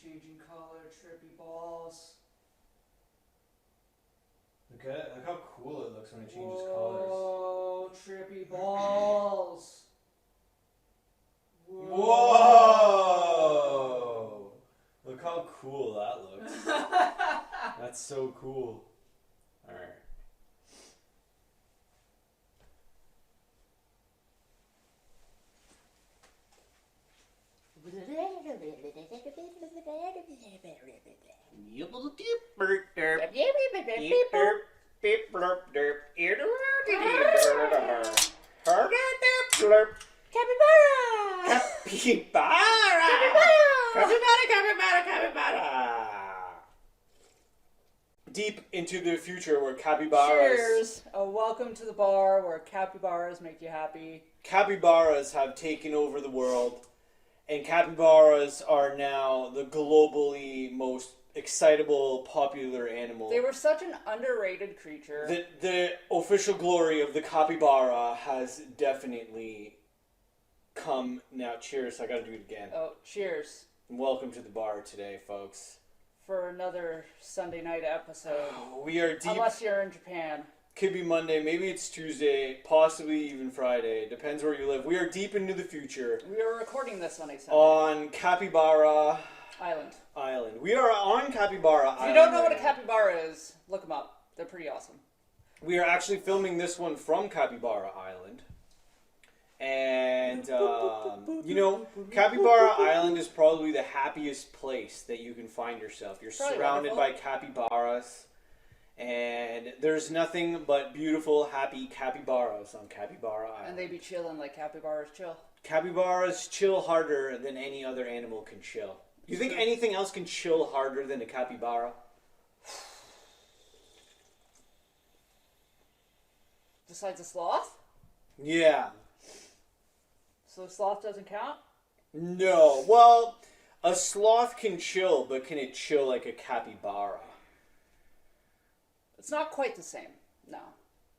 changing color, trippy balls. Look how cool it looks when it changes colors. Whoa, trippy balls. Whoa! Look how cool that looks. That's so cool. Alright. Deep into the future where capybaras... Cheers! Welcome to the bar where capybaras make you happy. Capybaras have taken over the world, and capybaras are now the globally most excitable, popular animal. They were such an underrated creature. The official glory of the capybara has definitely come now. Cheers, I gotta do it again. Oh, cheers. And welcome to the bar today, folks. For another Sunday night episode. We are deep. Unless you're in Japan. Could be Monday, maybe it's Tuesday, possibly even Friday. Depends where you live. We are deep into the future. We are recording this on a Sunday. On Capybara Island. We are on Capybara Island. If you don't know what a capybara is, look them up. They're pretty awesome. We are actually filming this one from Capybara Island. And, you know, Capybara Island is probably the happiest place that you can find yourself. You're surrounded by capybaras. And there's nothing but beautiful, happy capybaras on Capybara Island. And they be chilling like capybaras chill. Capybaras chill harder than any other animal can chill. Do you think anything else can chill harder than a capybara? Besides a sloth? Yeah. So a sloth doesn't count? No. Well, a sloth can chill, but can it chill like a capybara? It's not quite the same. No.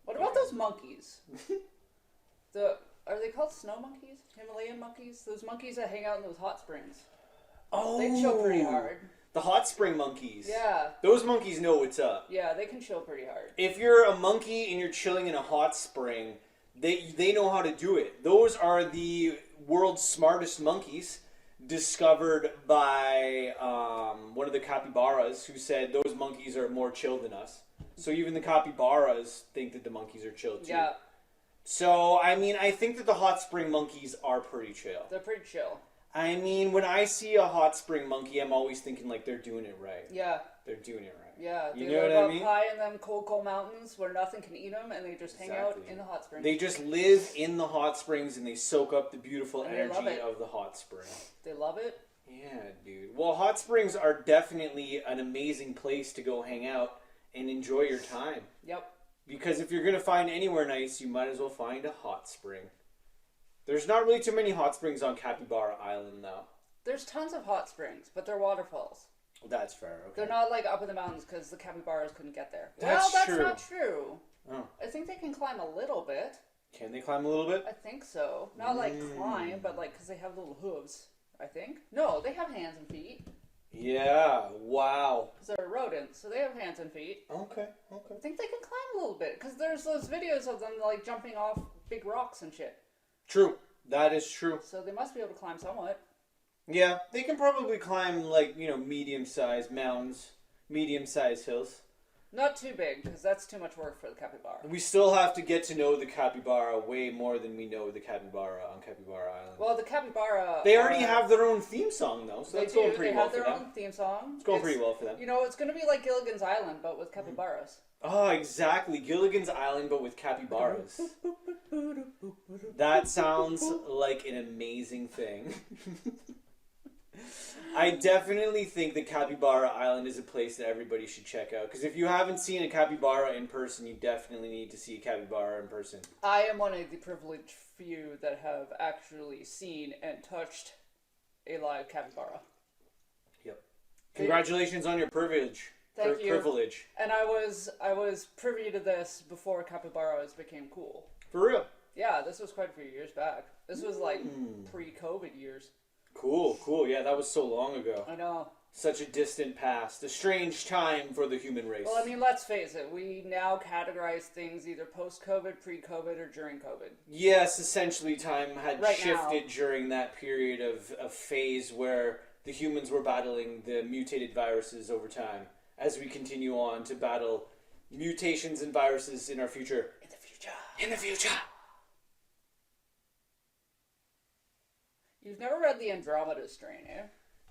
What about those monkeys? Are they called snow monkeys? Himalayan monkeys? Those monkeys that hang out in those hot springs. Oh. They chill pretty hard. The hot spring monkeys. Yeah. Those monkeys know what's up. Yeah, they can chill pretty hard. If you're a monkey and you're chilling in a hot spring, they know how to do it. Those are the world's smartest monkeys, discovered by one of the capybaras, who said those monkeys are more chill than us. So even the capybaras think that the monkeys are chill too. Yeah. So, I mean, I think that the hot spring monkeys are pretty chill. They're pretty chill. I mean, when I see a hot spring monkey, I'm always thinking like they're doing it right. Yeah. They're doing it right. Yeah. You they know live what I up mean? high in them cold mountains where nothing can eat them, and they just hang out in the hot springs. They just live in the hot springs and they soak up the beautiful energy of the hot spring. They love it? Yeah, dude. Well, hot springs are definitely an amazing place to go hang out and enjoy your time. Yep. Because if you're going to find anywhere nice, you might as well find a hot spring. There's not really too many hot springs on Capybara Island, though. There's tons of hot springs, but they're waterfalls. That's fair, okay. They're not like up in the mountains because the capybaras couldn't get there. That's that's true. Not true. Oh. I think they can climb a little bit. Can they climb a little bit? I think so. Not like climb, but like because they have little hooves, I think. No, they have hands and feet. Yeah, wow. Because they're rodents, so they have hands and feet. Okay. I think they can climb a little bit because there's those videos of them like jumping off big rocks and shit. True. That is true. So they must be able to climb somewhat. Yeah, they can probably climb, like, you know, medium-sized mountains, medium-sized hills. Not too big, because that's too much work for the capybara. We still have to get to know the capybara way more than we know the capybara on Capybara Island. Well, the capybara... They already have their own theme song, though, so that's going pretty well for them. They have their own theme song. It's going pretty well for them. You know, it's going to be like Gilligan's Island, but with capybaras. Oh, exactly. Gilligan's Island, but with capybaras. That sounds like an amazing thing. I definitely think that Capybara Island is a place that everybody should check out. Because if you haven't seen a capybara in person, you definitely need to see a capybara in person. I am one of the privileged few that have actually seen and touched a live capybara. Yep. Congratulations on your privilege. Thank you. Privilege. And I was privy to this before capybaras became cool. For real? Yeah, this was quite a few years back. This was like pre-COVID years. Cool. Yeah, that was so long ago. I know. such a distant past, a strange time for the human race. Well, I mean, let's face it. We now categorize things either post-COVID, pre-COVID, or during COVID. Yes, essentially time had Right shifted now. during that period of phase where the humans were battling the mutated viruses over time, as we continue on to battle mutations and viruses in our future. In the future. In the future. You've never read The Andromeda Strain, eh?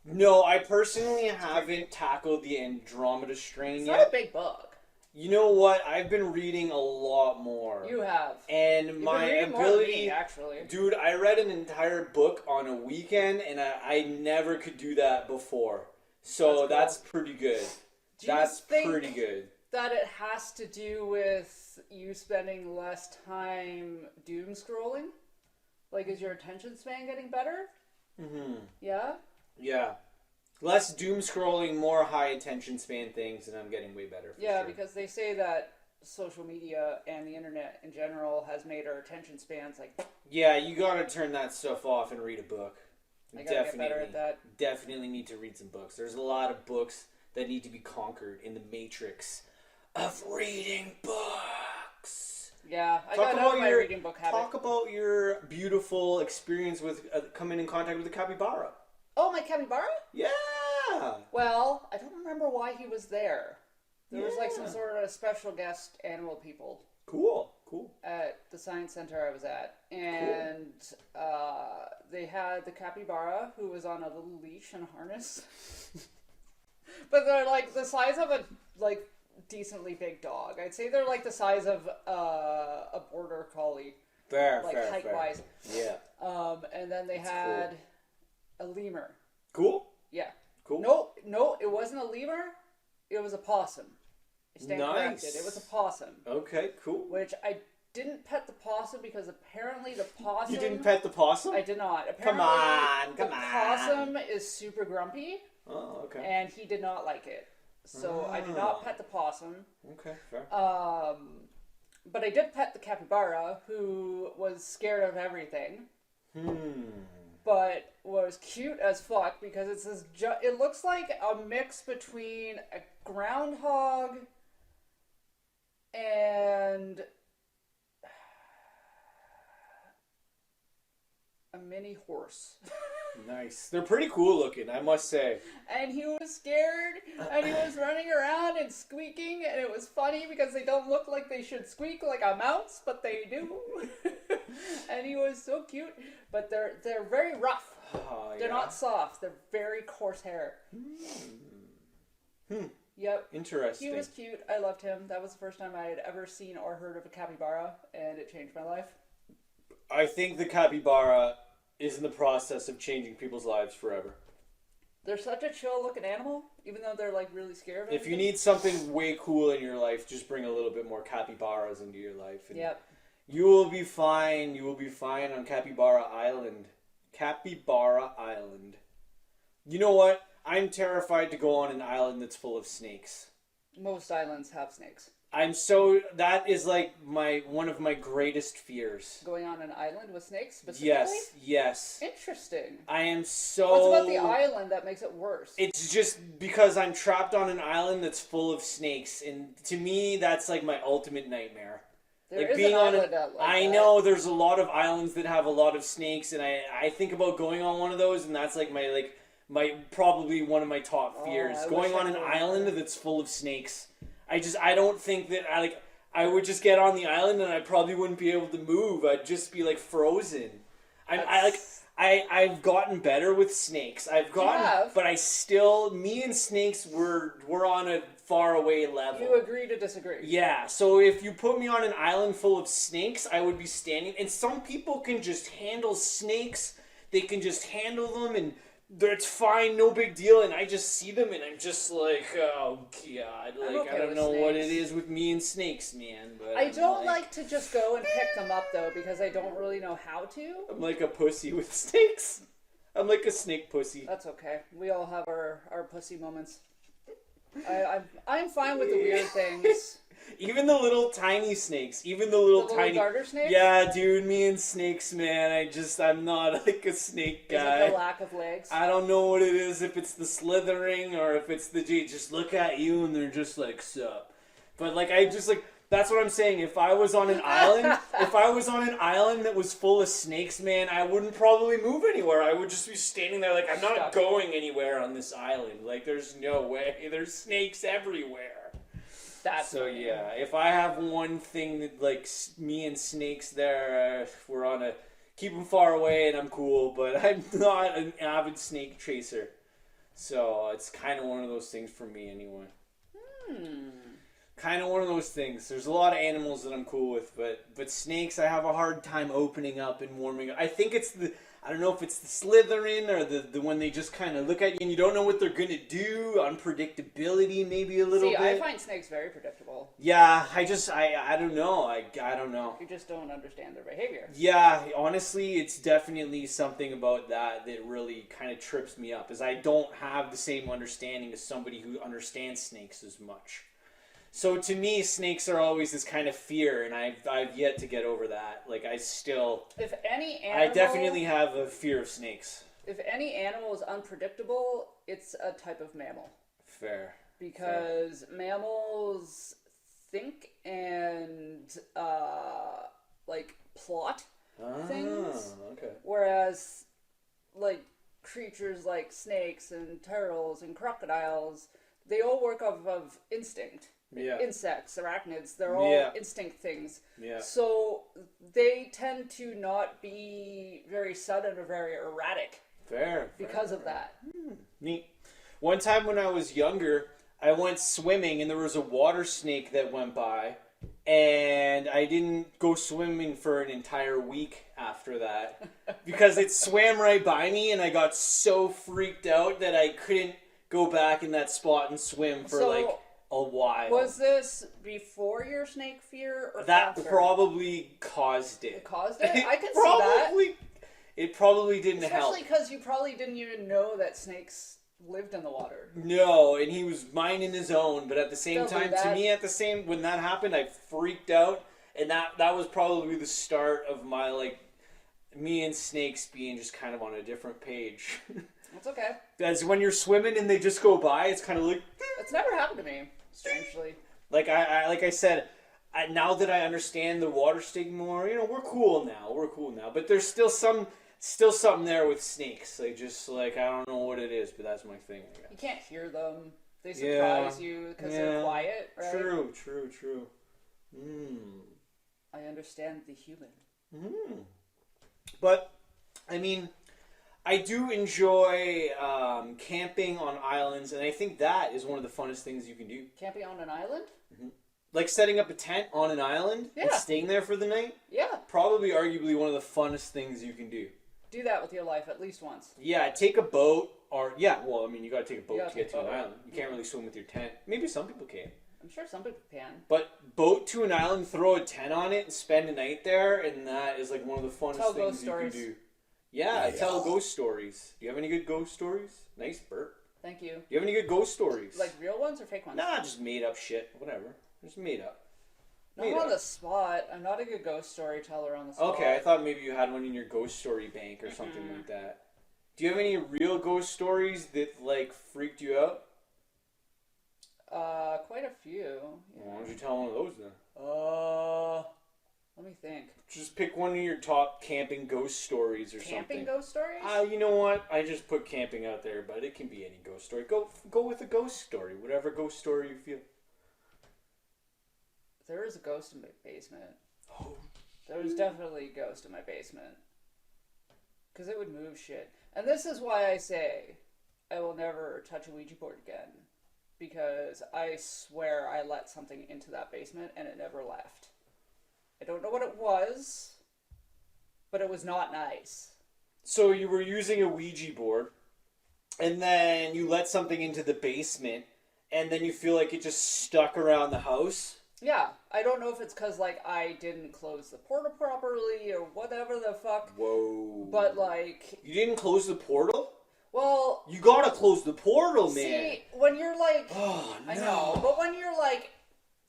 No, I personally haven't tackled the Andromeda Strain It's yet. not a big book. You know what? I've been reading a lot more. You have. And You've my been reading more than ability, me, actually. dude, I read an entire book on a weekend, and I never could do that before. So that's pretty good. Do you That's think pretty good. that it has to do with you spending less time doom scrolling? Like, is your attention span getting better? Mm-hmm. Yeah? Yeah. Less doom scrolling, more high attention span things, and I'm getting way better. For Yeah, sure. because they say that social media and the internet in general has made our attention spans like... Yeah, you gotta turn that stuff off and read a book. I gotta get better at that. Definitely need to read some books. There's a lot of books that need to be conquered in the matrix of reading books. Yeah, I Talk got out about of my your- reading book habit. Talk about your beautiful experience with coming in contact with the capybara. Oh, my capybara? Yeah. Well, I don't remember why he was there. There was like some Yeah. sort of special guest animal people Cool. at the science center I was at, and they had the capybara who was on a little leash and a harness. But they're like the size of a like decently big dog. I'd say they're like the size of a border collie, Fair. like fair. height-wise. Yeah. And then they That's had a lemur. Cool. Yeah. Cool. No, it wasn't a lemur. It was a possum. I stand corrected. It was a possum. Okay. Cool. Which I didn't pet the possum because apparently the possum... You didn't pet the possum? I did not. Apparently, Come on. the possum is super grumpy, Oh, okay. and he did not like it. So I did not pet the possum. Okay, fair. But I did pet the capybara, who was scared of everything, but was cute as fuck because it's this. It looks like a mix between a groundhog and a mini horse. Nice. They're pretty cool looking, I must say. And he was scared, and he was running around and squeaking, and it was funny because they don't look like they should squeak like a mouse, but they do. And he was so cute, but they're very rough. Oh, They're not soft. They're very coarse hair. Yep. Interesting. He was cute. I loved him. That was the first time I had ever seen or heard of a capybara, and it changed my life. I think the capybara is in the process of changing people's lives forever. They're such a chill looking animal, even though they're like really scared of If you everything. need something way cool in your life, just bring a little bit more capybaras into your life. And Yep. You will be fine. You will be fine on Capybara Island. Capybara Island. You know what? I'm terrified to go on an island that's full of snakes. Most islands have snakes. That is like one of my greatest fears. Going on an island with snakes specifically? Yes. Interesting. I am so... What's about the island that makes it worse? It's just because I'm trapped on an island that's full of snakes, and to me, that's like my ultimate nightmare. There Like is being an on island out like I that. know there's a lot of islands that have a lot of snakes, and I think about going on one of those, and that's like my probably one of my top fears. I Going wish I on an could. island that's full of snakes. I don't think that I would just get on the island and I probably wouldn't be able to move. I'd just be like frozen. I've gotten better with snakes. have? But me and snakes we're on a far away level. You agree to disagree. Yeah, so if you put me on an island full of snakes, I would be standing. And some people can just handle snakes. They can just handle them, and it's fine, no big deal. And I just see them, and I'm just like, oh god, I'm like okay I don't with know what it snakes. is with me and snakes, man. But I I'm don't like to just go and pick them up, though, because I don't really know how to. I'm like a pussy with snakes. I'm like a snake pussy. That's okay. We all have our pussy moments. I'm fine with the weird things. Even the little tiny snakes. Even the The little little tiny. garter snakes? Yeah, dude, me and snakes, man. I'm not like a snake Is guy. it the lack of legs? I don't know what it is, if it's the slithering or if it's the just look at you and they're just like, sup. But like, that's what I'm saying. If I was on an island, that was full of snakes, man, I wouldn't probably move anywhere. I would just be standing there like, I'm not Stuck. going anywhere on this island. Like, there's no way. There's snakes everywhere. That's So funny. yeah, if I have one thing that like me and snakes there, we're on a keep them far away and I'm cool, but I'm not an avid snake chaser. So it's kind of one of those things for me anyway. Kind of one of those things. There's a lot of animals that I'm cool with, but snakes I have a hard time opening up and warming up. I think it's I don't know if it's the slithering or the when they just kind of look at you and you don't know what they're gonna do. Unpredictability maybe a little bit. I find snakes very predictable. Yeah, I don't know. I don't know. You just don't understand their behavior. Yeah, honestly, it's definitely something about that really kind of trips me up, is I don't have the same understanding as somebody who understands snakes as much. So to me, snakes are always this kind of fear, and I've yet to get over that. Like, I definitely have a fear of snakes. If any animal is unpredictable, it's a type of mammal. Fair. Because mammals think and like plot things, Okay. whereas like creatures like snakes and turtles and crocodiles, they all work off of instinct. Yeah. Insects, arachnids, they're all instinct things. Yeah. So they tend to not be very sudden or very erratic. Fair. Because of that. Neat. One time when I was younger, I went swimming and there was a water snake that went by, and I didn't go swimming for an entire week after that because it swam right by me and I got so freaked out that I couldn't go back in that spot and swim for a while. Was this before your snake fear or that after? Probably caused it. It caused it? I can see that. It probably didn't help. Especially because you probably didn't even know that snakes lived in the water. No, and he was minding his own, but at the same time, when that happened, I freaked out, and that was probably the start of my, me and snakes being just kind of on a different page. That's okay. As when you're swimming and they just go by, it's kind of like... It's never happened to me, strangely. Like I said, now that I understand the water snake more, we're cool now. But there's still something there with snakes. I don't know what it is, but that's my thing, I guess. You can't hear them. They surprise you because they're quiet, right? True. I understand the human. But, I mean, I do enjoy camping on islands, and I think that is one of the funnest things you can do. Camping on an island? Like setting up a tent on an island and staying there for the night? Yeah. Probably arguably one of the funnest things you can do. Do that with your life at least once. Yeah, take a boat you gotta take a boat to get to an island. You can't really swim with your tent. Maybe some people can. I'm sure some people can. But boat to an island, throw a tent on it, and spend a night there, and that is one of the funnest things you can do. Yeah, I tell ghost stories. Do you have any good ghost stories? Nice burp. Thank you. Do you have any good ghost stories? Like real ones or fake ones? Nah, just made up shit. Whatever. Just made up. Not on the spot. I'm not a good ghost storyteller on the spot. Okay, I thought maybe you had one in your ghost story bank or something like that. Do you have any real ghost stories that freaked you out? Quite a few. Yeah. Why don't you tell one of those then? Let me think. Just pick one of your top camping ghost stories or something. Camping ghost stories? You know what? I just put camping out there, but it can be any ghost story. Go with a ghost story, whatever ghost story you feel. There is a ghost in my basement. Oh. There was definitely a ghost in my basement. Because it would move shit. And this is why I say I will never touch a Ouija board again. Because I swear I let something into that basement and it never left. I don't know what it was, but it was not nice. So you were using a Ouija board, and then you let something into the basement, and then you feel like it just stuck around the house? Yeah. I don't know if it's because, I didn't close the portal properly or whatever the fuck. Whoa. But, You didn't close the portal? Well... You gotta close the portal, man. See, when you're Oh, no. I know, but when you're,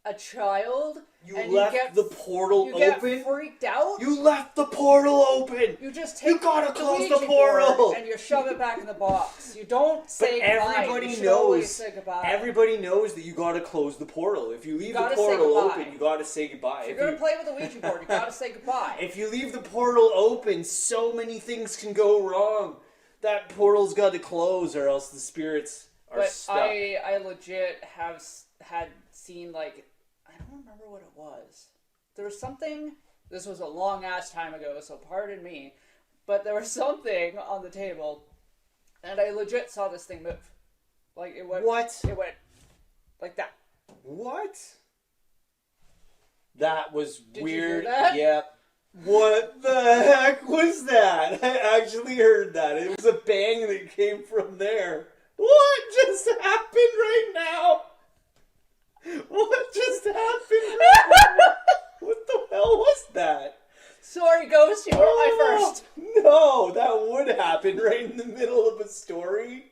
a child. You and left you get, the portal you open? get freaked out. You left the portal open! You just You take gotta close the Ouija portal! board and you shove it back in the box. You don't say goodbye. Everybody You should always knows. say goodbye. Everybody knows that you gotta close the portal. If you leave the gotta say portal goodbye. open, you gotta say goodbye. If you're going to play with a Ouija board, you gotta say goodbye. If you leave the portal open, so many things can go wrong. That portal's got to close, or else the spirits are stuck. I legit had seen, like, I don't remember what it was. There was something, this was a long ass time ago, so pardon me, but there was something on the table, and I legit saw this thing move. Like, it went... What? It went like that. What? That was Did weird. you hear that? Yep. What the heck was that? I actually heard that. It was a bang that came from there. What just happened right now? What just happened right now? What the hell was that? Sorry, Ghost, you were my first. No, that would happen right in the middle of a story.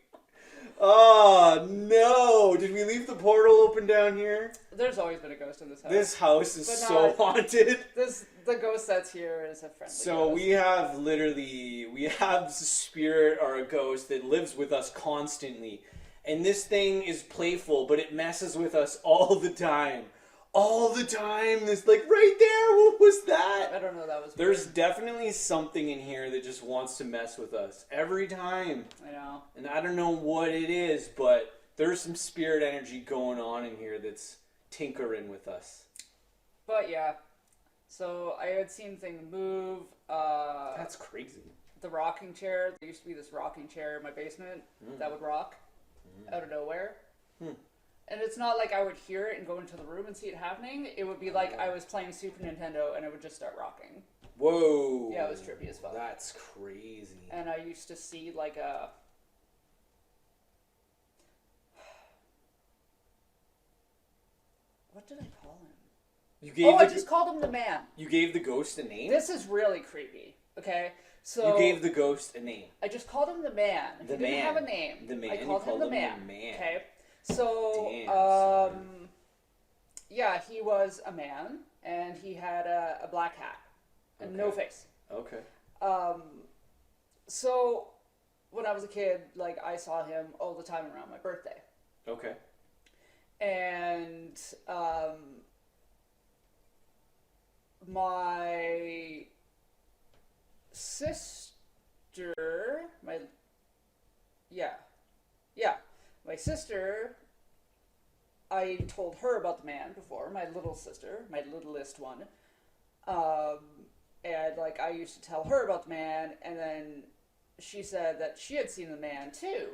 Oh, no. Did we leave the portal open down here? There's always been a ghost in this house. This house is But so haunted. The ghost that's here is a friendly So ghost. we have a spirit or a ghost that lives with us constantly. And this thing is playful, but it messes with us all the time. All the time. It's like, right there, what was that? I don't know, that was There's weird. definitely something in here that just wants to mess with us. Every time. I know. And I don't know what it is, but there's some spirit energy going on in here that's tinkering with us. But yeah. So I had seen things move. That's crazy. The rocking chair. There used to be this rocking chair in my basement that would rock out of nowhere. And it's not like I would hear it and go into the room and see it happening. It would be like I was playing Super Nintendo and it would just start rocking. Whoa. Yeah, it was trippy as fuck. That's crazy. And I used to see like a... What did I call him? You gave I just called him the man. You gave the ghost a name? This is really creepy. Okay? So You gave the ghost a name. I just called him the man. The he didn't man. have a name. The man. I You called him called the him man. the man. Okay. So Damn, son. yeah, he was a man and he had a black hat and no Okay. face. Okay. So when I was a kid, like I saw him all the time around my birthday. Okay. And my sister, my sister, I told her about the man before, my little sister, my littlest one. And like I used to tell her about the man, and then she said that she had seen the man too,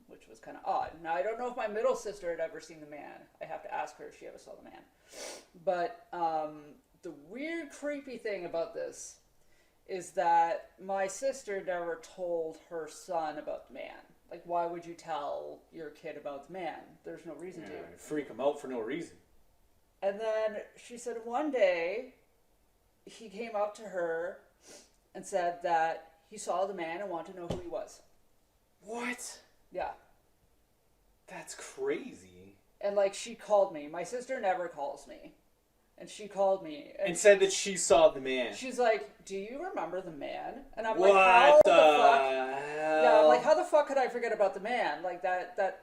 which was kind of odd. Now I don't know if my middle sister had ever seen the man. I have to ask her if she ever saw the man. But the weird, creepy thing about this is that my sister never told her son about the man. Like, why would you tell your kid about the man? There's no reason to. Freak him out for no reason. And then she said one day he came up to her and said that he saw the man and wanted to know who he was. What? Yeah. That's crazy. And like she called me. My sister never calls me. And she called me. And said that she saw the man. She's like, do you remember the man? And I'm What like, how the fuck? hell? Yeah, I'm like, how the fuck could I forget about the man? Like that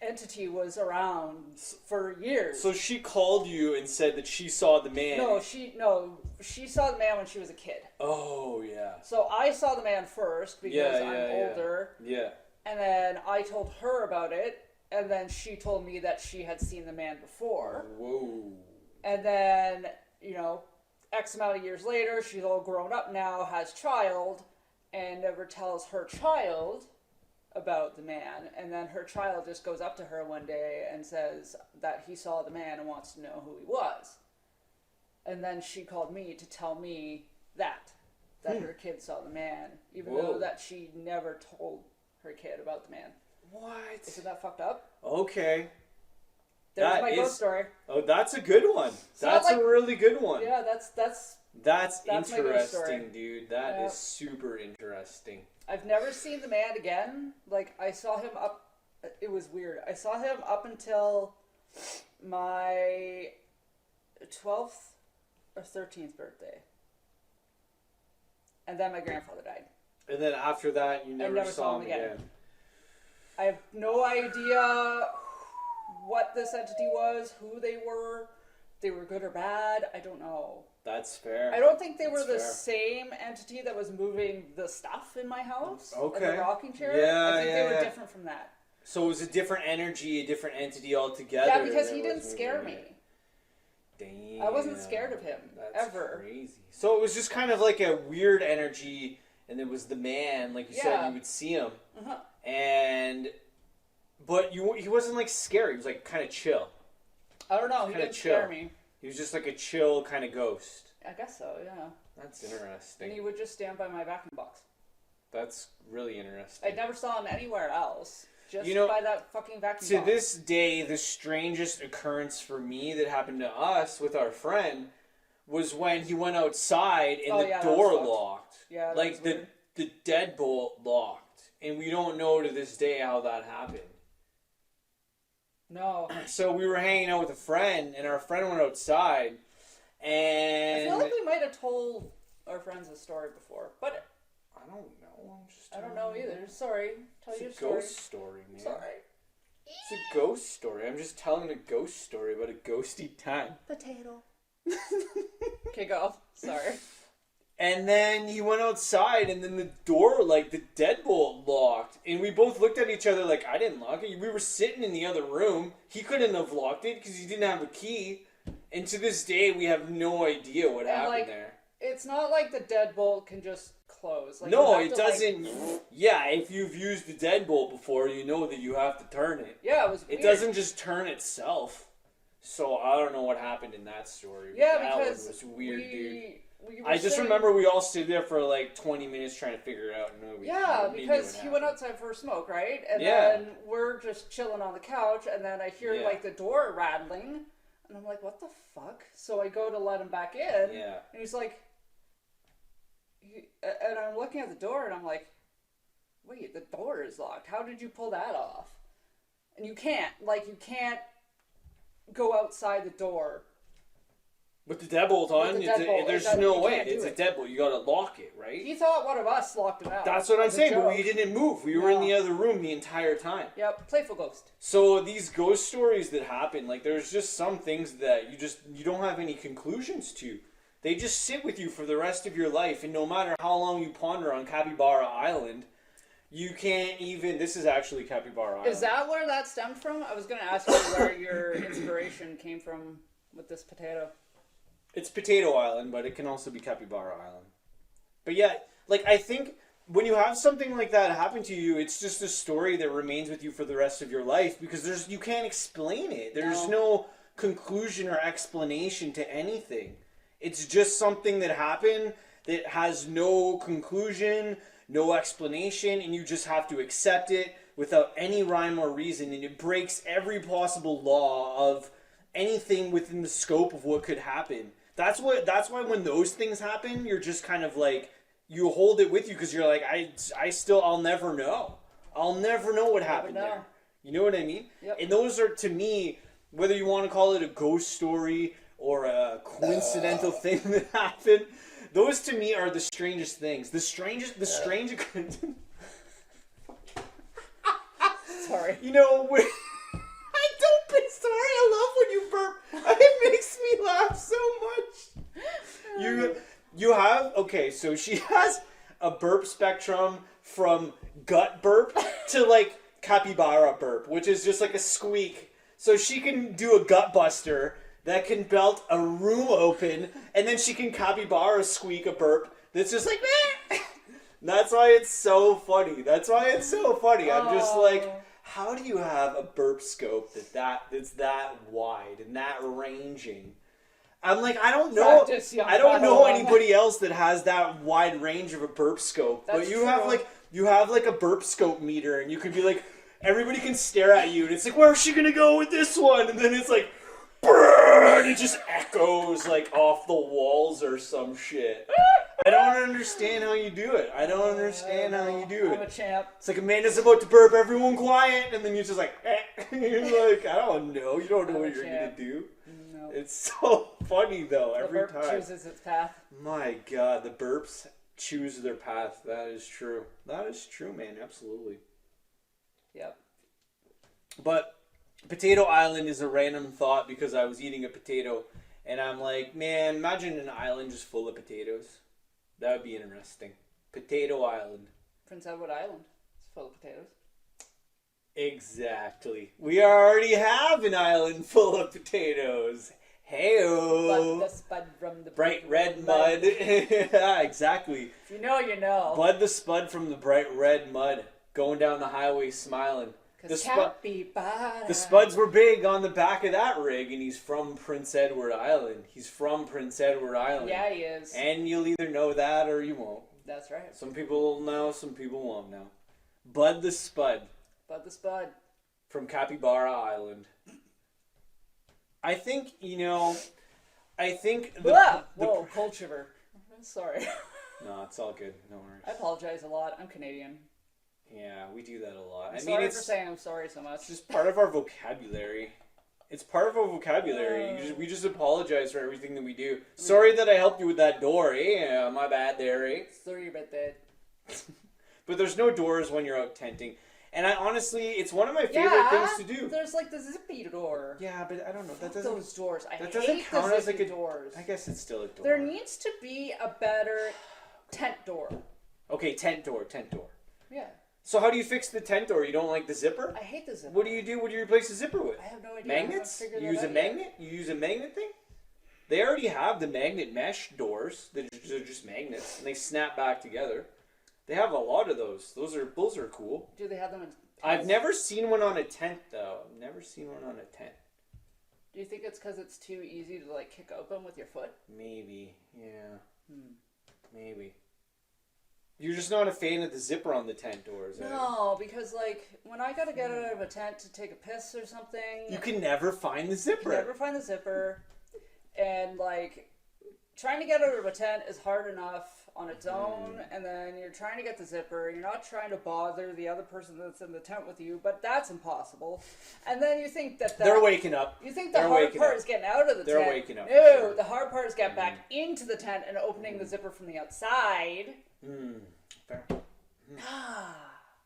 entity was around for years. So she called you and said that she saw the man. No, she saw the man when she was a kid. Oh, yeah. So I saw the man first because I'm older. Yeah. And then I told her about it, and then she told me that she had seen the man before. Whoa. And then, X amount of years later, she's all grown up now, has child, and never tells her child about the man. And then her child just goes up to her one day and says that he saw the man and wants to know who he was. And then she called me to tell me that her kid saw the man, even though that she never told her kid about the man. What? Isn't that fucked up? Okay. There's my ghost story. Oh, that's a good one. So That's a really good one. Yeah, that's my ghost story. interesting, dude. That is super interesting. I've never seen the man again. Like, I saw him up... It was weird. I saw him up until my 12th or 13th birthday. And then my grandfather died. And then after that, you never saw him again. I have no idea what this entity was, who they were. If they were good or bad. I don't know. That's fair. I don't think they were the same entity that was moving the stuff in my house. Okay. And the rocking chair. Yeah, I think they were different from that. So it was a different energy, a different entity altogether. Yeah, because he didn't scare me. Damn. I wasn't scared of him. That's ever. Crazy. So it was just kind of like a weird energy, and it was the man, like you said, you would see him. Uh-huh. But he wasn't like scary. He was like kind of chill. I don't know. He didn't scare me. He was just like a chill kind of ghost. I guess so, yeah. That's interesting. And he would just stand by my vacuum box. That's really interesting. I never saw him anywhere else. Just by that fucking vacuum box. To this day, the strangest occurrence for me that happened to us with our friend was when he went outside and the door locked. Yeah, that like was the deadbolt locked. And we don't know to this day how that happened. No. So we were hanging out with a friend, and our friend went outside, and... I feel like we might have told our friends this story before, but... I don't know. I don't know either. Sorry. Tell you a story. It's a ghost story, man. Sorry. It's a ghost story. I'm just telling a ghost story about a ghosty time. Potato. Okay, go. Sorry. And then he went outside, and then the door, like, the deadbolt locked. And we both looked at each other like, I didn't lock it. We were sitting in the other room. He couldn't have locked it because he didn't have a key. And to this day, we have no idea what happened there. It's not like the deadbolt can just close. Like, no, it doesn't. Yeah, if you've used the deadbolt before, you know that you have to turn it. Yeah, it was weird. It doesn't just turn itself. So I don't know what happened in that story. Yeah, that because was weird, dude. I just remember we all stood there for like 20 minutes trying to figure it out. Because he went outside for a smoke, right? And then we're just chilling on the couch, and then I hear like the door rattling, and I'm like, what the fuck? So I go to let him back in, and he's like, and I'm looking at the door, and I'm like, wait, the door is locked. How did you pull that off? And you can't go outside the door. With the deadbolt on, there's no way. It's a deadbolt. You gotta lock it, right? He thought one of us locked it out. That's what I'm saying, but we didn't move. We were in the other room the entire time. Yep, playful ghost. So these ghost stories that happen, like there's just some things that you don't have any conclusions to. They just sit with you for the rest of your life, and no matter how long you ponder on Capybara Island, you can't even... This is actually Capybara Island. Is that where that stemmed from? I was going to ask you where your inspiration came from with this potato. It's Potato Island, but it can also be Capybara Island. But yeah, like I think when you have something like that happen to you, it's just a story that remains with you for the rest of your life because you can't explain it. There's no conclusion or explanation to anything. It's just something that happened that has no conclusion, no explanation, and you just have to accept it without any rhyme or reason, and it breaks every possible law of anything within the scope of what could happen. That's why when those things happen, you're just kind of like, you hold it with you because you're like, I'll never know. I'll never know what happened there. You know what I mean? Yep. And those are, to me, whether you want to call it a ghost story or a coincidental thing that happened, those to me are the strangest things. Sorry. You know, sorry, I love when you burp. It makes me laugh so much. You have, okay, so she has a burp spectrum from gut burp to like capybara burp, which is just like a squeak. So she can do a gut buster that can belt a room open, and then she can capybara squeak a burp that's just like, meh. That's why it's so funny. I'm just like, how do you have a burp scope that's that wide and that ranging? I'm like, I don't know. I don't know anybody else that has that wide range of a burp scope. But you have like a burp scope meter, and you could be like, everybody can stare at you, and it's like, where's she gonna go with this one? And then it's like, and it just echoes like off the walls or some shit. I don't understand how you do it. I'm a champ. It's like Amanda's about to burp, everyone quiet, and then you're just like, eh. You're like, I don't know. You don't know what you're gonna do. No. No. It's so funny though The every burp time. chooses its path. My God, the burps choose their path. That is true. That is true, man. Absolutely. Yep. But Potato Island is a random thought because I was eating a potato and I'm like, man, imagine an island just full of potatoes. That would be interesting. Potato Island. Prince Edward Island. It's full of potatoes. Exactly. We already have an island full of potatoes. Hey-o. Bud the spud from the Bright red mud. Yeah, exactly. If you know, you know. Bud the spud from the bright red mud. Going down the highway smiling. The spuds were big on the back of that rig, and he's from Prince Edward Island. He's from Prince Edward Island. Yeah, he is. And you'll either know that or you won't. That's right. Some people will know, some people won't know. Bud the Spud. Bud the spud. From Capybara Island. I think, Whoa, cold shiver. Sorry. No, it's all good. No worries. I apologize a lot. I'm Canadian. Yeah, we do that a lot. Sorry for saying I'm sorry so much. It's just part of our vocabulary. It's part of our vocabulary. We just apologize for everything that we do. Sorry that I helped you with that door, eh? My bad there, eh? Sorry about that. But there's no doors when you're out tenting. And I honestly, it's one of my favorite things to do. There's like the zippy door. Yeah, but I don't know. Fuck those doors. I that hate doesn't count the as like zippy doors. I guess it's still a door. There needs to be a better tent door. Okay, tent door. Yeah. So how do you fix the tent door? You don't like the zipper? I hate the zipper. What do you do? What do you replace the zipper with? I have no idea. Magnets? You use a magnet? You use a magnet thing? They already have the magnet mesh doors. They're just magnets, and they snap back together. They have a lot of those. Those are cool. Do they have them in tents? I've never seen one on a tent, though. I've never seen one on a tent. Do you think it's because it's too easy to like kick open with your foot? Maybe, yeah. Maybe. You're just not a fan of the zipper on the tent doors, eh? No, because like when I gotta get out of a tent to take a piss or something, you can never find the zipper. You can never find the zipper, and like trying to get out of a tent is hard enough on its own, and then you're trying to get the zipper. You're not trying to bother the other person that's in the tent with you, but that's impossible. And then you think that they're waking up. You think the hard part is getting out of the tent. They're waking up. No, sure. The hard part is getting back into the tent and opening the zipper from the outside. Fair.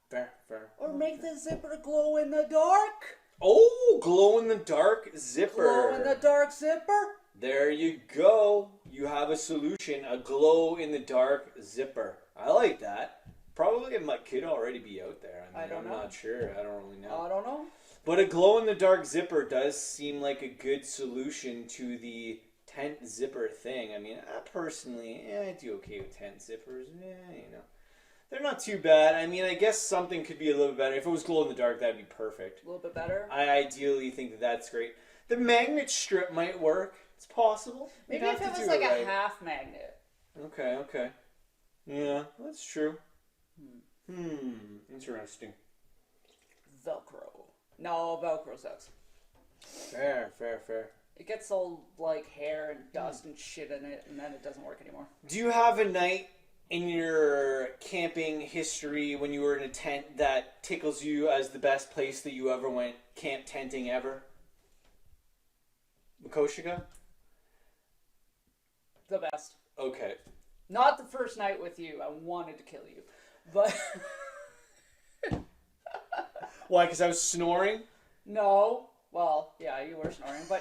Fair. Or make the zipper glow in the dark. Oh, glow in the dark zipper. Glow in the dark zipper. There you go. You have a solution, a glow in the dark zipper. I like that. Probably it could already be out there. I mean, I'm not sure. I don't really know. I don't know. But a glow in the dark zipper does seem like a good solution to the tent zipper thing. I mean, personally, I do okay with tent zippers. They're not too bad. I mean, I guess something could be a little bit better. If it was glow in the dark, that'd be perfect. A little bit better? I ideally think that's great. The magnet strip might work. It's possible. Maybe if it was like a half magnet. Okay. Yeah, that's true. Interesting. Velcro. No, Velcro sucks. Fair. It gets all like hair and dust and shit in it, and then it doesn't work anymore. Do you have a night in your camping history when you were in a tent that tickles you as the best place that you ever went camp tenting ever? Makoshika? The best. Okay. Not the first night with you. I wanted to kill you. But... Why? Because I was snoring? No. Well, yeah, you were snoring. But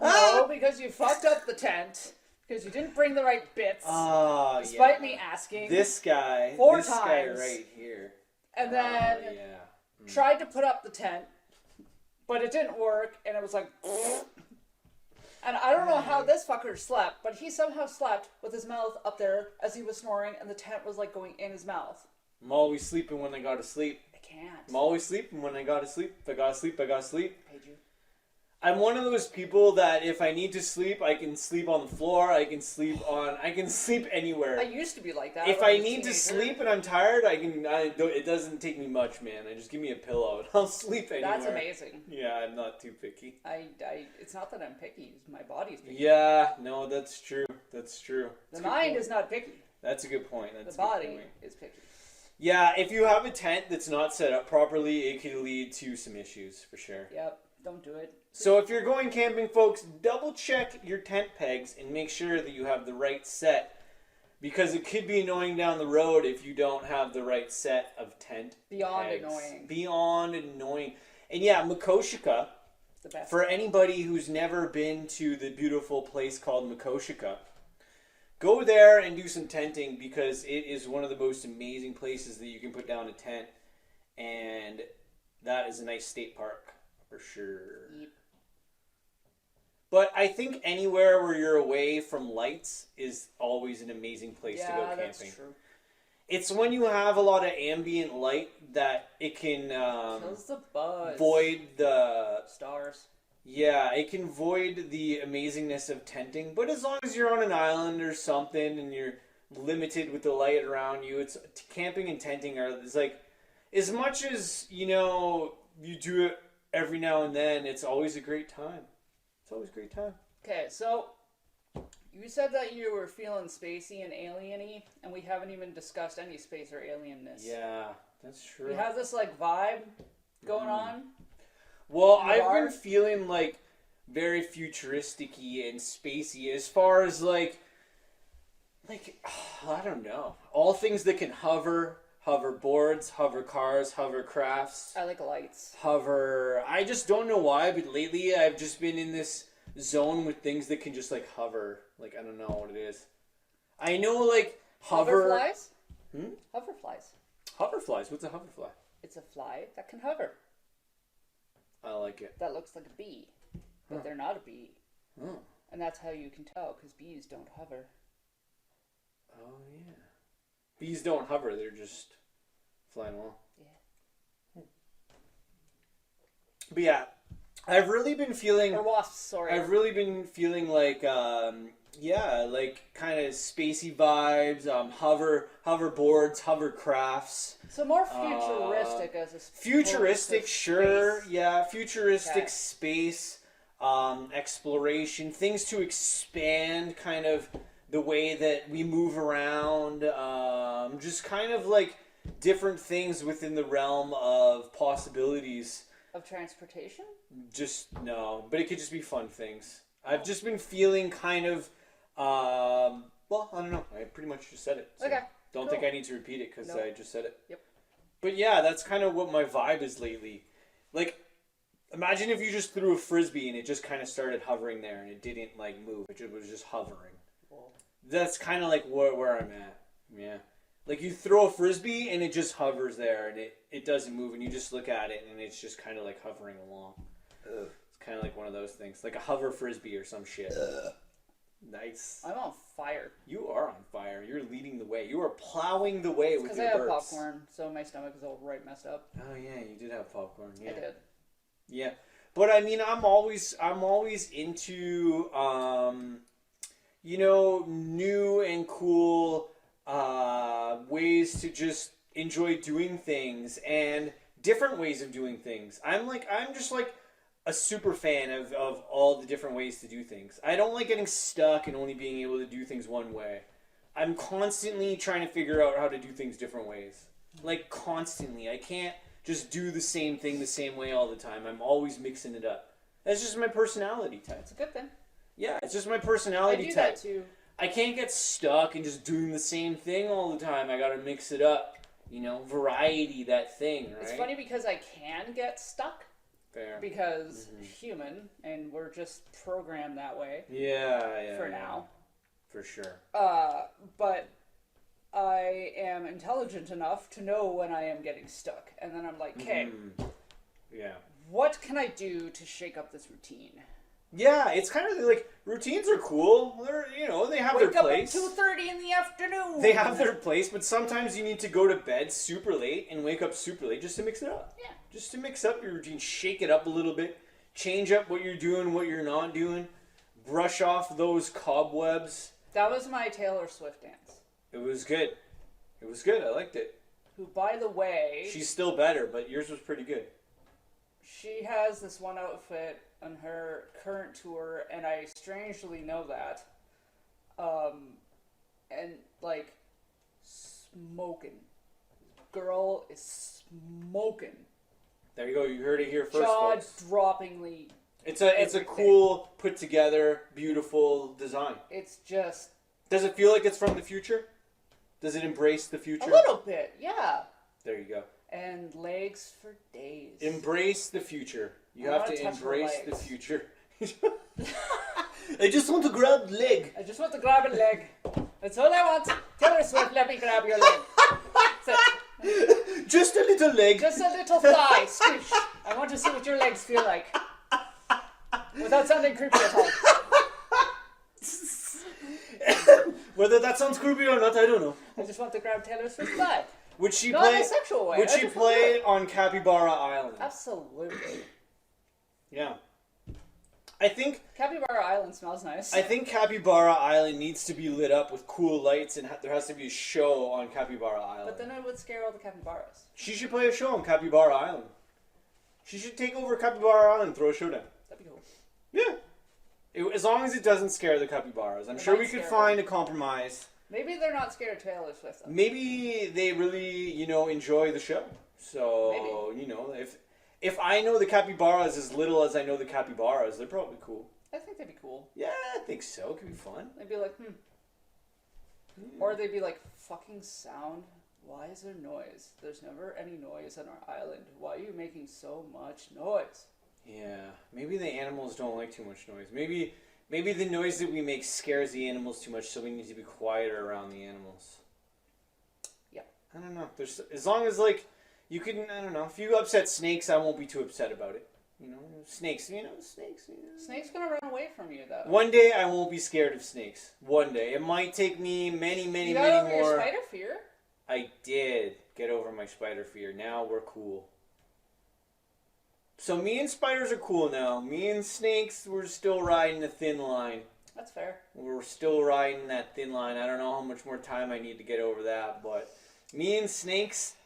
no, because you fucked up the tent. Because you didn't bring the right bits. Oh, despite me asking. This guy. Four this times. Guy right here. And then tried to put up the tent. But it didn't work. And it was like... And I don't know how this fucker slept, but he somehow slept with his mouth up there as he was snoring, and the tent was like going in his mouth. I'm always sleeping when I gotta sleep. I can't. I'm always sleeping when I gotta sleep. If I gotta sleep, I gotta sleep. Paid you. I'm one of those people that if I need to sleep, I can sleep on the floor. I can sleep anywhere. I used to be like that. If I need to sleep and I'm tired, it doesn't take me much, man. I just give me a pillow and I'll sleep anywhere. That's amazing. Yeah, I'm not too picky. It's not that I'm picky. My body's picky. Yeah, no, that's true. The mind is not picky. That's a good point. The body is picky. Yeah, if you have a tent that's not set up properly, it could lead to some issues for sure. Yep, don't do it. So if you're going camping, folks, double check your tent pegs and make sure that you have the right set, because it could be annoying down the road if you don't have the right set of tent Beyond pegs. annoying. Beyond annoying. And yeah, Makoshika, The best. for anybody who's never been to the beautiful place called Makoshika, go there and do some tenting, because it is one of the most amazing places that you can put down a tent. And that is a nice state park, for sure. Yep. But I think anywhere where you're away from lights is always an amazing place to go camping. That's true. It's when you have a lot of ambient light that it can Kills the buzz. void the... Stars. Yeah, it can void the amazingness of tenting. But as long as you're on an island or something and you're limited with the light around you, it's camping and tenting are... It's like, as much as, you know, you do it every now and then, it's always a great time. It's always a great time. Okay, so you said that you were feeling spacey and alien-y, and we haven't even discussed any space or alienness. Yeah, that's true. We have this, like, vibe going on. Well, I've been feeling, like, very futuristic-y and spacey as far as, like, I don't know. All things that can hover, hoverboards, hover cars, hovercrafts. I like lights. Hover. I just don't know why, but lately I've just been in this zone with things that can just, like, hover. Like, I don't know what it is. I know, like, Hoverflies? Hmm? Hoverflies. Hoverflies? What's a hoverfly? It's a fly that can hover. I like it. That looks like a bee, but they're not a bee. Oh. And that's how you can tell, because bees don't hover. Oh, yeah. Bees don't hover, they're just flying along. Yeah. But yeah, I've really been feeling... Or wasps, sorry. I've really been feeling like, like kind of spacey vibes, hoverboards, hovercrafts. So more futuristic as a Futuristic, sure. space. Yeah, futuristic Okay. space, exploration, things to expand kind of the way that we move around, just kind of like different things within the realm of possibilities. Of transportation? Just, no, but it could just be fun things. I've just been feeling kind of, well, I don't know. I pretty much just said it. So Okay. don't think I need to repeat it because Nope. I just said it. Yep. But yeah, that's kind of what my vibe is lately. Like, imagine if you just threw a frisbee and it just kind of started hovering there and it didn't, like, move. It was just hovering. Whoa. That's kind of like where I'm at. Yeah. Like, you throw a frisbee and it just hovers there and it doesn't move and you just look at it and it's just kind of like hovering along. Ugh. It's kind of like one of those things. Like a hover frisbee or some shit. Ugh. Nice. I'm on fire. You are on fire. You're leading the way. You are plowing the way with Because your I have burps. popcorn, so my stomach is all right messed up. Oh yeah, you did have popcorn. Yeah. I did. Yeah. But I mean, I'm always into new and cool ways to just enjoy doing things and different ways of doing things. I'm just like a super fan of all the different ways to do things. I don't like getting stuck and only being able to do things one way. I'm constantly trying to figure out how to do things different ways. Like, constantly. I can't just do the same thing the same way all the time. I'm always mixing it up. That's just my personality type. It's a good thing. Yeah, it's just my I personality do type. that too. I can't get stuck and just doing the same thing all the time. I gotta mix it up. You know, variety, that thing, right? It's funny because I can get stuck. Fair. Because human, and we're just programmed that way. Yeah. For now. For sure. But I am intelligent enough to know when I am getting stuck. And then I'm like, okay, Yeah. what can I do to shake up this routine? Yeah, it's kind of like, routines are cool. They're, they have their place. Wake up at 2:30 in the afternoon. They have their place, but sometimes you need to go to bed super late and wake up super late just to mix it up. Yeah. Just to mix up your routine, shake it up a little bit, change up what you're doing, what you're not doing, brush off those cobwebs. That was my Taylor Swift dance. It was good. It was good. I liked it. Who, by the way... She's still better, but yours was pretty good. She has this one outfit on her current tour, and I strangely know that. And, like, smoking. Girl is smoking. There you go. You heard it here first, folks. Jaw-droppingly It's a cool, put together, beautiful design. It's just... Does it feel like it's from the future? Does it embrace the future? A little bit, yeah. There you go. And legs for days. Embrace the future. You have to embrace the future. I just want to grab leg. I just want to grab a leg. That's all I want. Taylor Swift, let me grab your leg. That's it. Just a little leg. Just a little thigh, squish. I want to see what your legs feel like. Without sounding creepy at all. Whether that sounds creepy or not, I don't know. I just want to grab Taylor Swift's thigh. Would she Not play? in a sexual way. Would she play on Capybara Island? Absolutely. Yeah. I think Capybara Island smells nice. I think Capybara Island needs to be lit up with cool lights, and there has to be a show on Capybara Island. But then it would scare all the capybaras. She should play a show on Capybara Island. She should take over Capybara Island and throw a show down. That'd be cool. Yeah. As long as it doesn't scare the capybaras. I'm sure we could find a compromise. Maybe they're not scared of Taylor Swift, though. Maybe they really, enjoy the show. So, Maybe. If I know the capybaras as little as I know the capybaras, they're probably cool. I think they'd be cool. Yeah, I think so. It could be fun. They'd be like, Or they'd be like, fucking sound. Why is there noise? There's never any noise on our island. Why are you making so much noise? Yeah, maybe the animals don't like too much noise. Maybe the noise that we make scares the animals too much, so we need to be quieter around the animals. Yeah. I don't know. As long as you can, I don't know. If you upset snakes, I won't be too upset about it. Snakes. Snake's gonna run away from you, though. One day I won't be scared of snakes. One day. It might take me many you many got over more. your spider fear? I did get over my spider fear. Now we're cool. So me and spiders are cool now. Me and snakes, we're still riding a thin line. That's fair. We're still riding that thin line. I don't know how much more time I need to get over that, but me and snakes,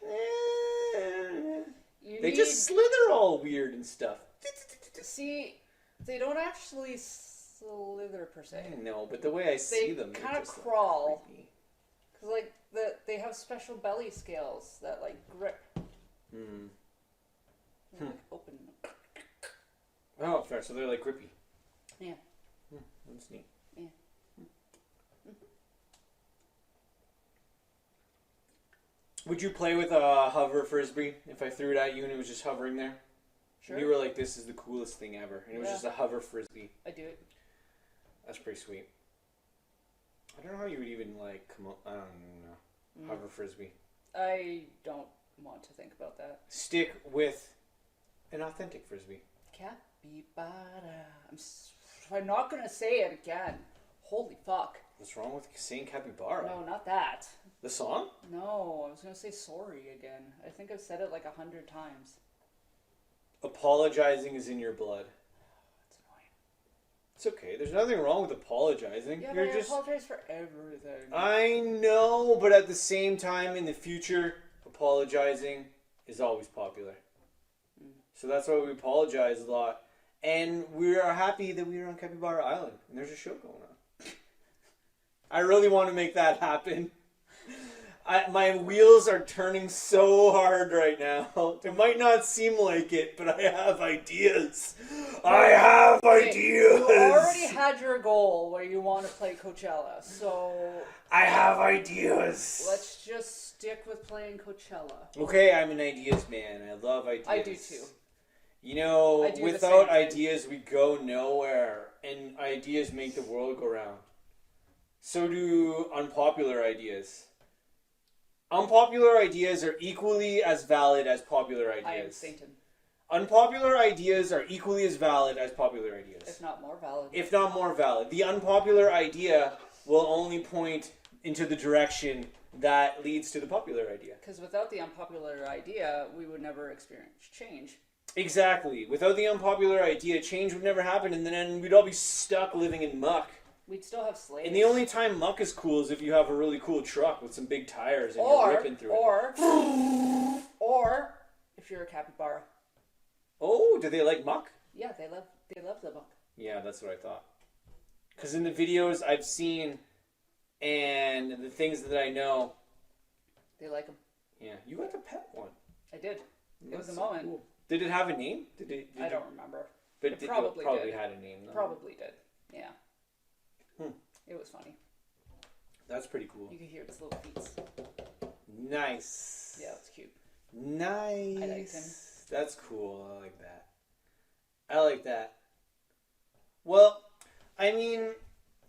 they just slither all weird and stuff. See, they don't actually slither per se. I know, but the way I see them, they kind of crawl. Because they have special belly scales that grip. Open. Oh, fair. So they're grippy. Yeah. That's neat. Yeah. Would you play with a hover frisbee if I threw it at you and it was just hovering there? Sure. And you were like, "This is the coolest thing ever," and it was just a hover frisbee. I do it. That's pretty sweet. I don't know how you would even come up. I don't know. Hover frisbee. I don't want to think about that. Stick with an authentic frisbee. Capybara. I'm not gonna say it again. Holy fuck. What's wrong with saying capybara? No, not that. The song? No, I was gonna say sorry again. I think I've said it 100 times. Apologizing is in your blood. That's annoying. It's okay. There's nothing wrong with apologizing. Yeah, You're but just... I apologize for everything. I know, but at the same time, in the future, apologizing is always popular. So that's why we apologize a lot. And we are happy that we are on Capybara Island. And there's a show going on. I really want to make that happen. My wheels are turning so hard right now. It might not seem like it, but I have ideas. I have ideas. You already had your goal where you want to play Coachella, so... I have ideas. Let's just stick with playing Coachella. Okay, I'm an ideas man. I love ideas. I do too. Without ideas, we go nowhere. And ideas make the world go round. So do unpopular ideas. Unpopular ideas are equally as valid as popular ideas. I am Satan. Unpopular ideas are equally as valid as popular ideas. If not more valid. If not more valid. The unpopular idea will only point into the direction that leads to the popular idea. Because without the unpopular idea, we would never experience change. Exactly. Without the unpopular idea, change would never happen, and then we'd all be stuck living in muck. We'd still have slaves. And the only time muck is cool is if you have a really cool truck with some big tires and you're ripping through it. Or if you're a capybara. Oh, do they like muck? Yeah, they love the muck. Yeah, that's what I thought. Because in the videos I've seen and the things that I know, they like them. Yeah, you got to pet one. I did. It was a moment. Cool. Did it have a name? I don't remember. But It it probably probably did. had a name, though. Probably did. Yeah. Hmm. It was funny. That's pretty cool. You could hear its little beats. Nice. Yeah, it's cute. Nice. I liked him. That's cool. I like that. I like that. Well, I mean,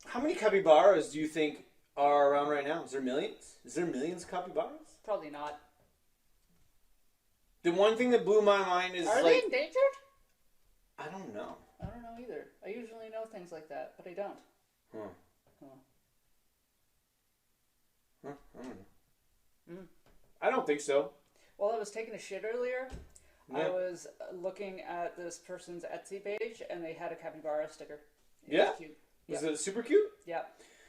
how many capybaras do you think are around right now? Is there millions? Is there millions of capybaras? Probably not. The one thing that blew my mind is Are like, they endangered? I don't know. I don't know either. I usually know things like that, but I don't. Huh. Huh. Huh. I don't know. Mm. I don't think so. While I was taking a shit earlier, I Yeah. was looking at this person's Etsy page, and they had a capybara sticker. It Yeah? was cute. Was Yep. it super cute? Yeah.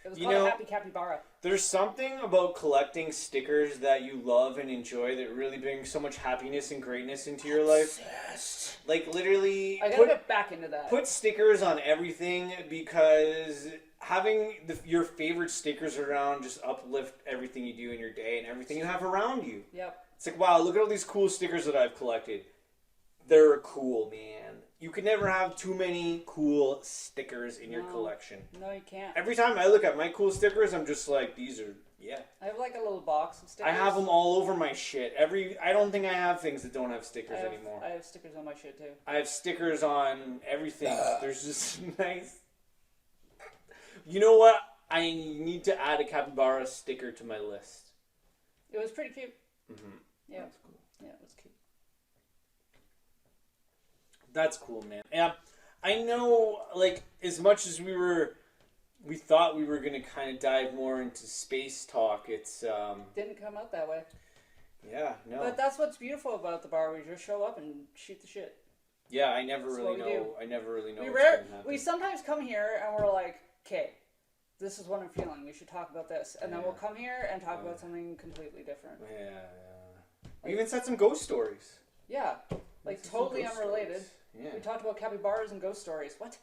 It was You called know- a Happy Capybara. There's something about collecting stickers that you love and enjoy that really brings so much happiness and greatness into your life. Like literally, I gotta get back into that. put stickers on everything because having your favorite stickers around just uplift everything you do in your day and everything you have around you. Yep. It's like, wow, look at all these cool stickers that I've collected. They're cool, man. You can never have too many cool stickers in your No. collection. No, you can't. Every time I look at my cool stickers, I'm just like, these are, yeah. I have like a little box of stickers. I have them all over my shit. I don't think I have things that don't have stickers anymore. I have stickers on my shit too. I have stickers on everything. There's just nice. You know what? I need to add a capybara sticker to my list. It was pretty cute. Mm-hmm. Yeah. That's cool. Yeah, it was cute. That's cool, man. Yeah, I know. Like, as much as we thought we were gonna kind of dive more into space talk. It's Didn't come out that way. yeah, no. But that's what's beautiful about the bar. We just show up and shoot the shit. Yeah, I never That's really what we know. do. I never really know. We what's gonna happen. we sometimes come here and we're like, okay, this is what I'm feeling. We should talk about this, and then we'll come here and talk about something completely different. Yeah. We even said some ghost stories. Yeah, like Some totally ghost unrelated. stories. Yeah. We talked about capybaras and ghost stories. What?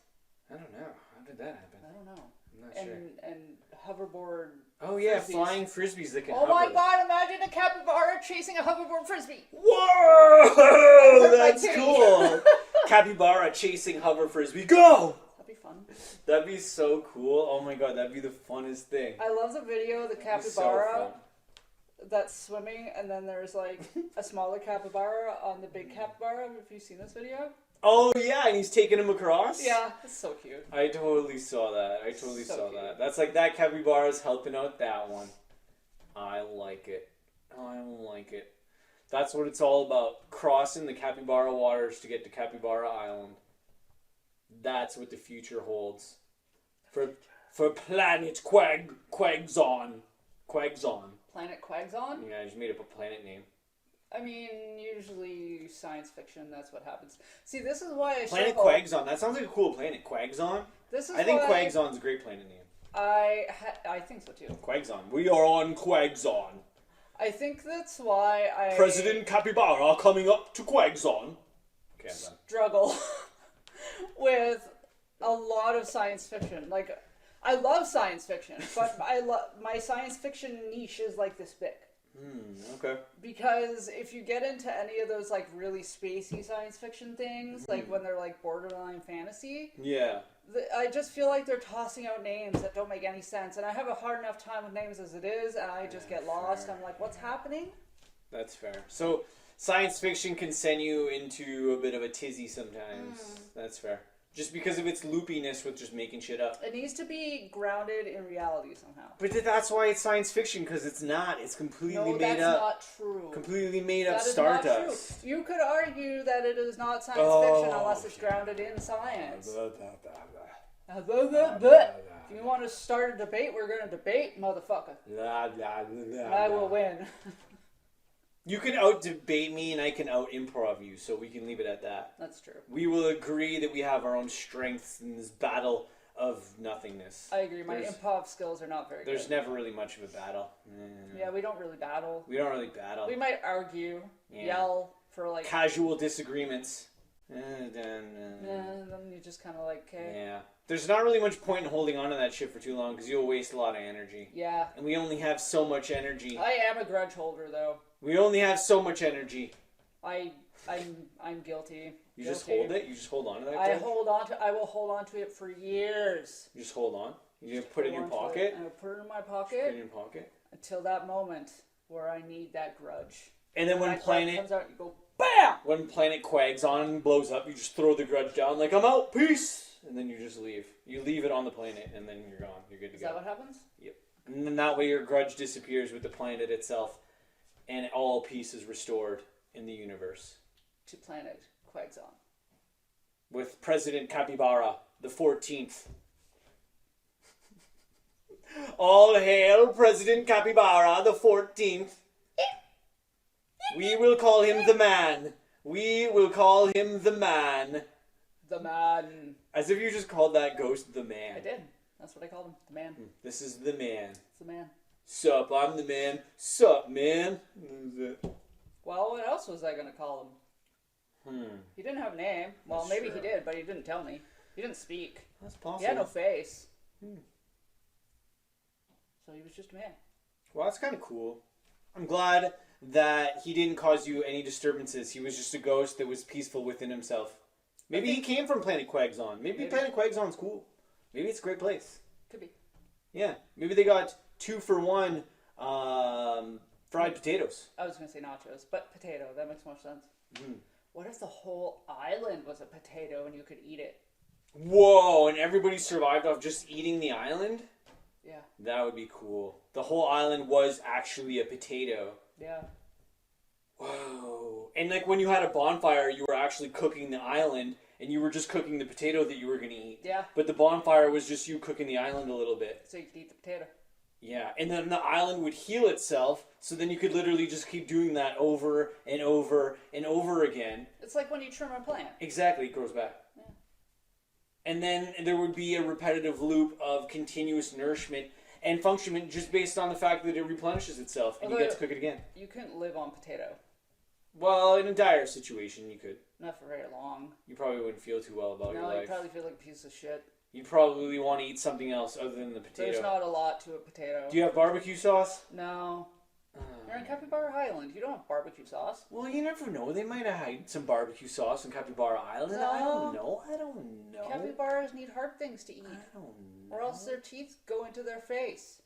I don't know. How did that happen? I don't know. I'm not And sure. and hoverboard. Oh yeah, frisbees. flying frisbees that can Oh my hover. god! Imagine a capybara chasing a hoverboard frisbee. Whoa! hurt my That's titty. cool. Capybara chasing hover frisbee. Go! That'd be fun. That'd be so cool. Oh my god, that'd be the funnest thing. I love the video of the That'd be so capybara fun. that's swimming, and then there's like a smaller capybara on the big capybara. Have you seen this video? Oh yeah, and he's taking him across? Yeah, it's so cute. I totally saw that. I totally So saw cute. that. That's like that capybara's helping out that one. I like it. I like it. That's what it's all about. Crossing the capybara waters to get to Capybara Island. That's what the future holds. For planet Quagzon. Quagzon. Planet Quagzon? Yeah, I just made up a planet name. I mean, usually science fiction, that's what happens. See, this is why I Planet show Quagzon. That sounds like a cool planet. Quagzon? This is I think why Quagzon's a great planet name. I think so too. Quagzon. We are on Quagzon. I think that's why I President Capybara coming up to Quagzon. Okay, I'm done. struggle with a lot of science fiction. Like, I love science fiction, but my science fiction niche is like this big. Okay. Because if you get into any of those like really spacey science fiction things, like when they're like borderline fantasy, Yeah. I just feel like they're tossing out names that don't make any sense, and I have a hard enough time with names as it is, and I just get lost. fair. I'm like, what's happening? That's fair. So, science fiction can send you into a bit of a tizzy sometimes. That's fair. Just because of its loopiness with just making shit up. It needs to be grounded in reality somehow. But that's why it's science fiction, because it's not. It's completely No, made that's up. not true. Completely made up That is not true. stardust. You could argue that it is not science fiction unless it's grounded in science. If you want to start a debate, we're going to debate, motherfucker. I will win. You can out-debate me, and I can out-improv you, so we can leave it at that. That's true. We will agree that we have our own strengths in this battle of nothingness. I agree. My There's- improv skills are not very There's good. never really much of a battle. Yeah, we don't really battle. We don't really battle. We might argue, yell for like... Casual disagreements. and then you just kind of like, okay. Yeah. There's not really much point in holding on to that shit for too long, because you'll waste a lot of energy. Yeah. And we only have so much energy. I am a grudge holder, though. We only have so much energy. I I'm guilty. You just hold it? You just hold on to that I grudge? will hold on to it for years. You just hold on? You just put it in your pocket? I put it in my Just pocket. put it in your pocket? Until that moment where I need that grudge. And then when that Planet comes out, you go BAM! When Planet Quags on and blows up, you just throw the grudge down like, I'm out, peace! And then you just leave. You leave it on the planet, and then you're gone. You're good to Is go. that what happens? Yep. And then that way your grudge disappears with the planet itself, and all peace is restored in the universe. To Planet Quagzon. With President Capybara, the 14th. All hail President Capybara, the 14th. We will call him the man. We will call him the man. The man. As if you just called that ghost the man. I did. That's what I called him. The man. This is the man. It's the man. Sup, I'm the man. Sup, man. Well, what else was I going to call him? He didn't have a name. Well, That's maybe true. he did, but he didn't tell me. He didn't speak. That's possible. He had no face. So he was just a man. Well, that's kind of cool. I'm glad that he didn't cause you any disturbances. He was just a ghost that was peaceful within himself. Maybe he came from Planet Quagzon. Maybe Planet Quagzon's cool. Maybe it's a great place. Could be. Yeah. Maybe they got 2-for-1 fried potatoes. I was going to say nachos, but potato. That makes more sense. What if the whole island was a potato and you could eat it? Whoa, and everybody survived off just eating the island? Yeah. That would be cool. The whole island was actually a potato. Yeah. Whoa. And like when you had a bonfire, you were actually cooking the island, and you were just cooking the potato that you were going to eat. Yeah. But the bonfire was just you cooking the island a little bit. So you could eat the potato. Yeah, and then the island would heal itself, so then you could literally just keep doing that over and over and over again. It's like when you trim a plant. Exactly, it grows back. Yeah. And then there would be a repetitive loop of continuous nourishment and function just based on the fact that it replenishes itself, and you get to cook it again. You couldn't live on potato. Well, in a dire situation, you could. Not for very long. You probably wouldn't feel too well about your No, life. you probably feel like a piece of shit. You probably want to eat something else other than the potato. There's not a lot to a potato. Do you have barbecue sauce? No. You're in Capybara Island. You don't have barbecue sauce. Well, you never know. They might have had some barbecue sauce in Capybara Island. No. I don't know. Capybaras need hard things to eat. I don't know. Or else their teeth go into their face.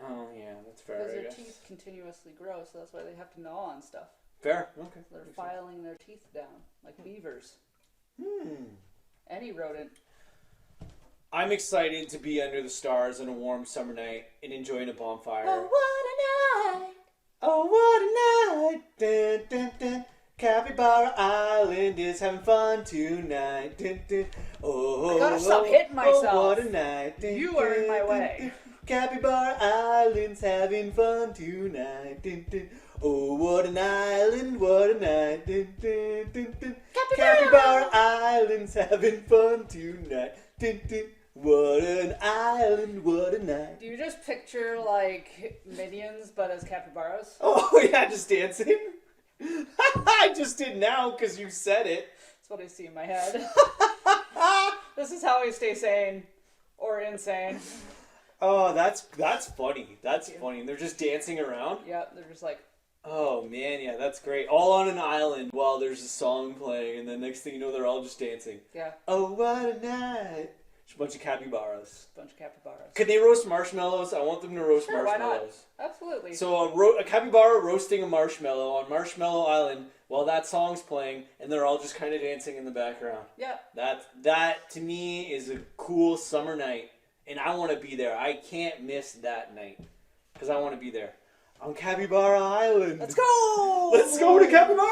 Oh, yeah, that's fair, Because I their guess. teeth continuously grow, so that's why they have to gnaw on stuff. Fair. Okay. They're filing their teeth down, like beavers. Hmm. Any rodent. I'm excited to be under the stars on a warm summer night and enjoying a bonfire. Oh, what a night! Oh, what a night! Dun, dun, dun. Capybara Island is having fun tonight. Dun, dun. Oh, I gotta stop hitting myself. Oh, what a night. Dun, You are in my dun, way. dun, dun. Capybara Island's having fun tonight. Dun, dun. Oh, what an island, what a night. Dun, dun, dun, dun. Capybara Island's having fun tonight. Dun, dun. What an island, what a night. Do you just picture, like, minions, but as capybaras? Oh, yeah, just dancing. I just did now because you said it. That's what I see in my head. This is how I stay sane. Or insane. Oh, that's funny. That's funny. And they're just dancing around. Yeah, they're just like... Oh, man, yeah, that's great. All on an island while there's a song playing, and then next thing you know, they're all just dancing. Yeah. Oh, what a night. Just a bunch of capybaras. Bunch of capybaras. Could they roast marshmallows? I want them to roast Sure, why not? marshmallows. Absolutely. So a capybara roasting a marshmallow on Marshmallow Island while that song's playing, and they're all just kind of dancing in the background. Yeah. That to me is a cool summer night, and I want to be there. I can't miss that night because I want to be there on Capybara Island. Let's go! Let's go to Capybara